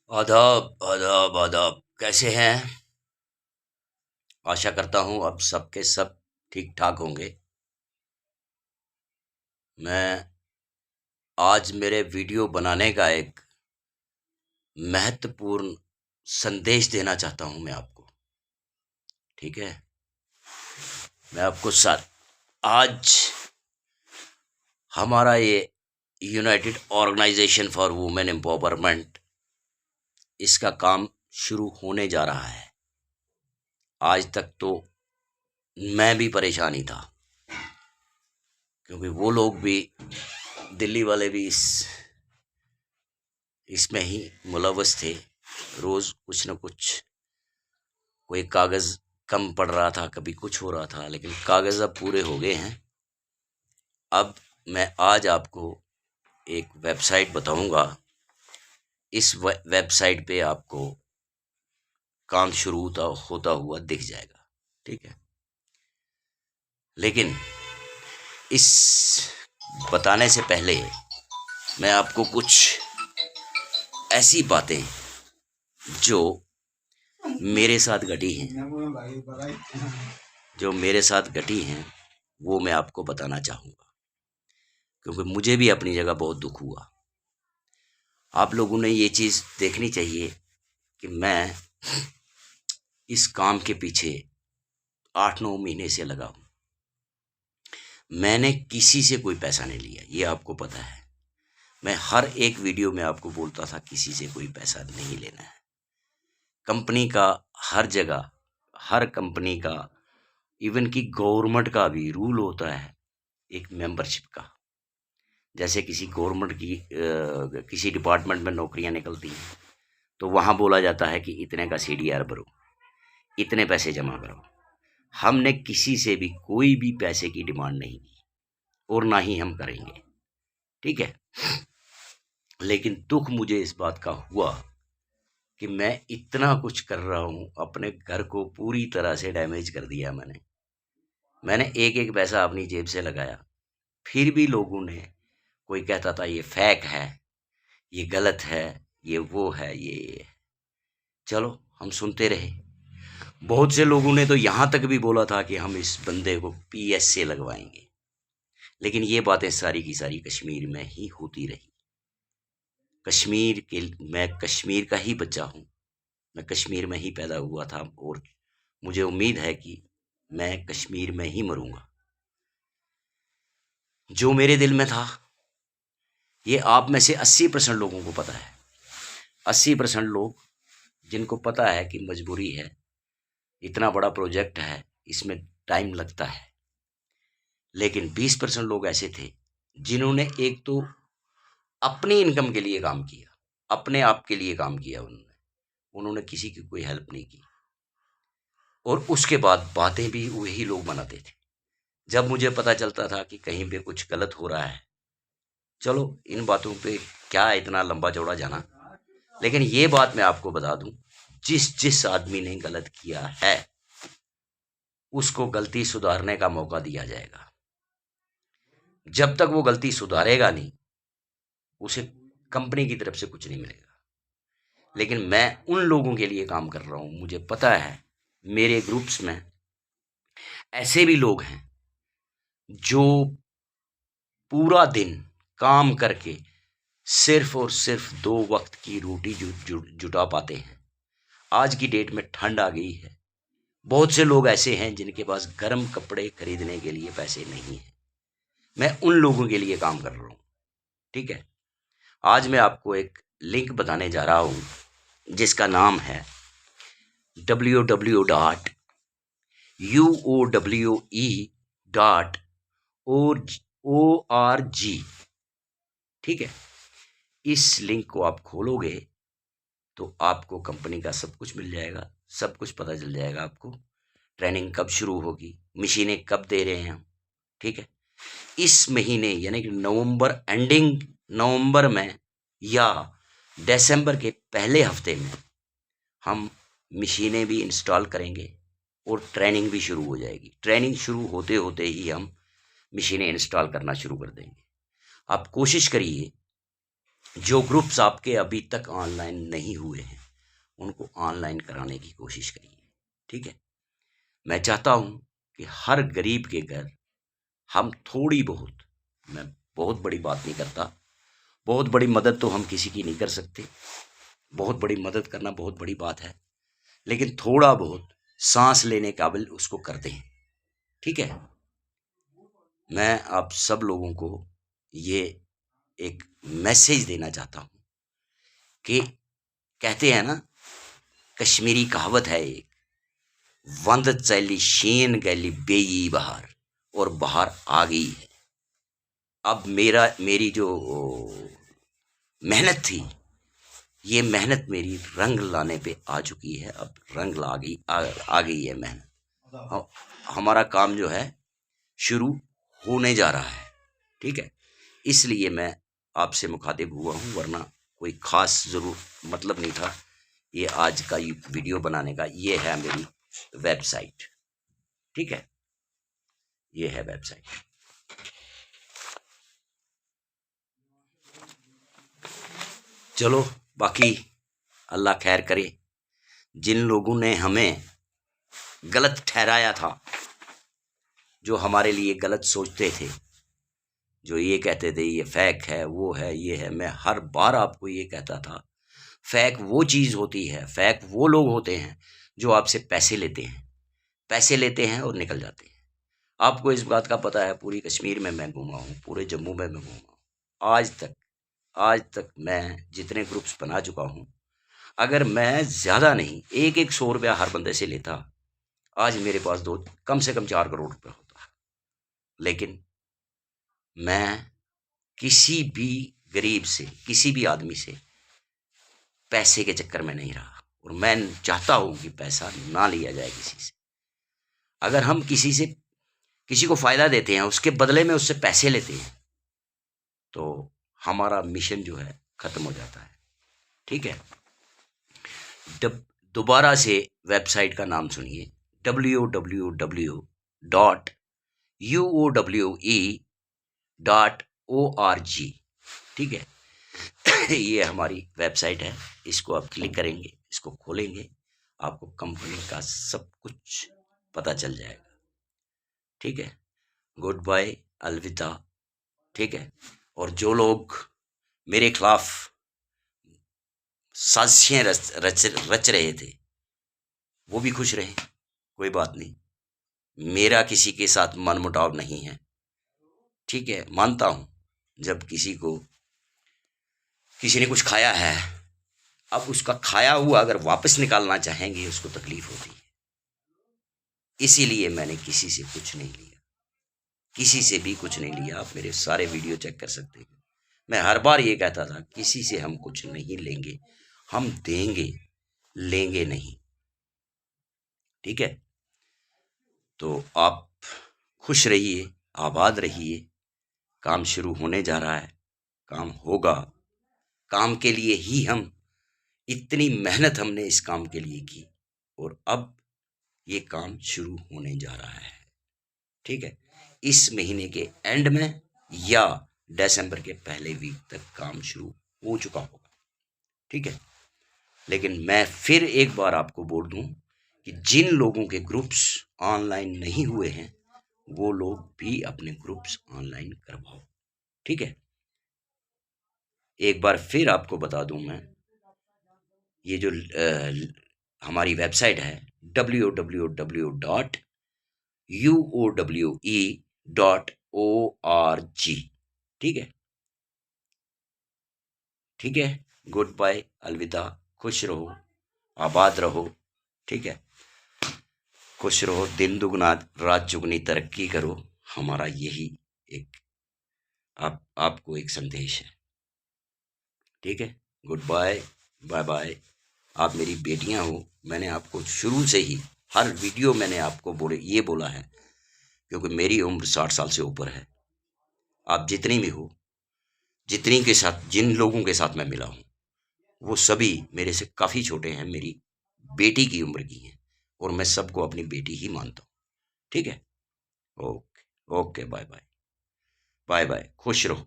आदाब आदाब आदाब। कैसे हैं? आशा करता हूँ अब सबके सब ठीक ठाक होंगे। मैं आज मेरे वीडियो बनाने का एक महत्वपूर्ण संदेश देना चाहता हूँ मैं आपको। ठीक है, मैं आपको साथ आज हमारा ये united organisation for women empowerment, इसका काम शुरू होने जा रहा है। आज तक तो मैं भी परेशान ही था, क्योंकि वो लोग भी, दिल्ली वाले भी इसमें ही मुलव्वस थे। रोज़ कुछ न कुछ, कोई कागज़ कम पड़ रहा था, कभी कुछ हो रहा था, लेकिन कागज़ अब पूरे हो गए हैं। अब मैं आज आपको एक वेबसाइट बताऊंगा। इस वेबसाइट पे आपको काम शुरू होता हुआ दिख जाएगा। ठीक है, लेकिन इस बताने से पहले मैं आपको कुछ ऐसी बातें जो मेरे साथ घटी हैं वो मैं आपको बताना चाहूँगा, क्योंकि मुझे भी अपनी जगह बहुत दुख हुआ। आप लोगों ने ये चीज़ देखनी चाहिए कि मैं इस काम के पीछे 8-9 महीने से लगा हूँ। मैंने किसी से कोई पैसा नहीं लिया, ये आपको पता है। मैं हर एक वीडियो में आपको बोलता था किसी से कोई पैसा नहीं लेना है। कंपनी का हर जगह, हर कंपनी का, इवन कि गवर्नमेंट का भी रूल होता है एक मेंबरशिप का। जैसे किसी गवर्नमेंट की किसी डिपार्टमेंट में नौकरियां निकलती हैं, तो वहाँ बोला जाता है कि इतने का CDR भरो, इतने पैसे जमा करो। हमने किसी से भी कोई भी पैसे की डिमांड नहीं की, और ना ही हम करेंगे। ठीक है, लेकिन दुख मुझे इस बात का हुआ कि मैं इतना कुछ कर रहा हूँ, अपने घर को पूरी तरह से डैमेज कर दिया। मैंने एक एक पैसा अपनी जेब से लगाया, फिर भी लोगों ने, कोई कहता था ये फेक है, ये गलत है, ये वो है, ये। चलो, हम सुनते रहे। बहुत से लोगों ने तो यहाँ तक भी बोला था कि हम इस बंदे को PS से लगवाएंगे। लेकिन ये बातें सारी की सारी कश्मीर में ही होती रही। मैं कश्मीर का ही बच्चा हूँ, मैं कश्मीर में ही पैदा हुआ था, और मुझे उम्मीद है कि मैं कश्मीर में ही मरूंगा। जो मेरे दिल में था, ये आप में से 80% लोगों को पता है। 80% लोग जिनको पता है कि मजबूरी है, इतना बड़ा प्रोजेक्ट है, इसमें टाइम लगता है। लेकिन 20% लोग ऐसे थे जिन्होंने एक तो अपनी इनकम के लिए काम किया, अपने आप के लिए काम किया। उन्होंने किसी की कोई हेल्प नहीं की, और उसके बाद बातें भी वही लोग बनाते थे। जब मुझे पता चलता था कि कहीं पे कुछ गलत हो रहा है, चलो इन बातों पे क्या इतना लंबा चौड़ा जाना, लेकिन ये बात मैं आपको बता दूं, जिस जिस आदमी ने गलत किया है उसको गलती सुधारने का मौका दिया जाएगा। जब तक वो गलती सुधारेगा नहीं, उसे कंपनी की तरफ से कुछ नहीं मिलेगा। लेकिन मैं उन लोगों के लिए काम कर रहा हूं, मुझे पता है मेरे ग्रुप्स में ऐसे भी लोग हैं जो पूरा दिन काम करके सिर्फ और सिर्फ 2 वक्त की रोटी जुटा पाते हैं। आज की डेट में ठंड आ गई है, बहुत से लोग ऐसे हैं जिनके पास गर्म कपड़े खरीदने के लिए पैसे नहीं हैं। मैं उन लोगों के लिए काम कर रहा हूँ। ठीक है, आज मैं आपको एक लिंक बताने जा रहा हूँ जिसका नाम है www.uowe.org। ठीक है, इस लिंक को आप खोलोगे तो आपको कंपनी का सब कुछ मिल जाएगा, सब कुछ पता चल जाएगा आपको। ट्रेनिंग कब शुरू होगी, मशीनें कब दे रहे हैं हम। ठीक है, इस महीने यानी कि नवंबर में या दिसंबर के पहले हफ्ते में हम मशीनें भी इंस्टॉल करेंगे, और ट्रेनिंग भी शुरू हो जाएगी। ट्रेनिंग शुरू होते होते ही हम मशीनें इंस्टॉल करना शुरू कर देंगे। आप कोशिश करिए, जो ग्रुप्स आपके अभी तक ऑनलाइन नहीं हुए हैं उनको ऑनलाइन कराने की कोशिश करिए। ठीक है, मैं चाहता हूं कि हर गरीब के घर हम थोड़ी बहुत, मैं बहुत बड़ी बात नहीं करता, बहुत बड़ी मदद तो हम किसी की नहीं कर सकते, बहुत बड़ी मदद करना बहुत बड़ी बात है, लेकिन थोड़ा बहुत सांस लेने काबिल उसको कर दें। ठीक है, मैं आप सब लोगों को ये एक मैसेज देना चाहता हूं कि कहते हैं ना, कश्मीरी कहावत है एक, वंद चली शीन गली बेई बहार, और बहार आ गई है। अब मेरी जो मेहनत थी, ये मेहनत मेरी रंग लाने पे आ चुकी है। अब रंग आ गई है मेहनत। हमारा काम जो है शुरू होने जा रहा है। ठीक है, इसलिए मैं आपसे मुखातिब हुआ हूँ, वरना कोई खास ज़रूर मतलब नहीं था ये आज का ये वीडियो बनाने का। ये है मेरी वेबसाइट। ठीक है, ये है वेबसाइट। चलो, बाकी अल्लाह खैर करे। जिन लोगों ने हमें गलत ठहराया था, जो हमारे लिए गलत सोचते थे, जो ये कहते थे ये फेक है, वो है, ये है, मैं हर बार आपको ये कहता था, फेक वो चीज़ होती है, फेक वो लोग होते हैं जो आपसे पैसे लेते हैं और निकल जाते हैं। आपको इस बात का पता है, पूरी कश्मीर में मैं घूमा हूँ, पूरे जम्मू में मैं घूमा हूँ। आज तक मैं जितने ग्रुप्स बना चुका हूँ, अगर मैं ज़्यादा नहीं, एक 100 रुपया हर बंदे से लेता, आज मेरे पास दो, कम से कम 4 करोड़ रुपया होता। लेकिन मैं किसी भी गरीब से, किसी भी आदमी से पैसे के चक्कर में नहीं रहा, और मैं चाहता हूं कि पैसा ना लिया जाए किसी से। अगर हम किसी को फायदा देते हैं, उसके बदले में उससे पैसे लेते हैं, तो हमारा मिशन जो है खत्म हो जाता है। ठीक है, दोबारा से वेबसाइट का नाम सुनिए, www.uowe.org। ठीक है, ये हमारी वेबसाइट है। इसको आप क्लिक करेंगे, इसको खोलेंगे, आपको कंपनी का सब कुछ पता चल जाएगा। ठीक है, गुड बाय, अलविदा। ठीक है, और जो लोग मेरे खिलाफ साजिशें रच रहे थे, वो भी खुश रहे, कोई बात नहीं। मेरा किसी के साथ मनमुटाव नहीं है। ठीक है, मानता हूं जब किसी ने कुछ खाया है, अब उसका खाया हुआ अगर वापस निकालना चाहेंगे, उसको तकलीफ होती है। इसीलिए मैंने किसी से कुछ नहीं लिया, किसी से भी कुछ नहीं लिया। आप मेरे सारे वीडियो चेक कर सकते हैं। मैं हर बार ये कहता था, किसी से हम कुछ नहीं लेंगे, हम देंगे, लेंगे नहीं। ठीक है, तो आप खुश रहिए, आबाद रहिए। काम शुरू होने जा रहा है, काम होगा। काम के लिए ही हम, इतनी मेहनत हमने इस काम के लिए की, और अब ये काम शुरू होने जा रहा है। ठीक है, इस महीने के एंड में या दिसंबर के पहले वीक तक काम शुरू हो चुका होगा। ठीक है, लेकिन मैं फिर एक बार आपको बोल दूं कि जिन लोगों के ग्रुप्स ऑनलाइन नहीं हुए हैं, वो लोग भी अपने ग्रुप्स ऑनलाइन करवाओ। ठीक है, एक बार फिर आपको बता दूं मैं, ये जो हमारी वेबसाइट है www.uowe.org। ठीक है, ठीक है, गुड बाय, अलविदा, खुश रहो, आबाद रहो। ठीक है, खुश रहो, दिन दुगना रात चुगनी तरक्की करो। हमारा यही एक आपको एक संदेश है। ठीक है, गुड बाय, बाय बाय। आप मेरी बेटियां हो। मैंने आपको शुरू से ही हर वीडियो मैंने आपको ये बोला है, क्योंकि मेरी उम्र 60 साल से ऊपर है। आप जितनी भी हो, जिन लोगों के साथ मैं मिला हूँ, वो सभी मेरे से काफ़ी छोटे हैं, मेरी बेटी की उम्र की हैं, और मैं सबको अपनी बेटी ही मानता हूँ। ठीक है, okay okay, bye bye, bye bye, खुश रहो।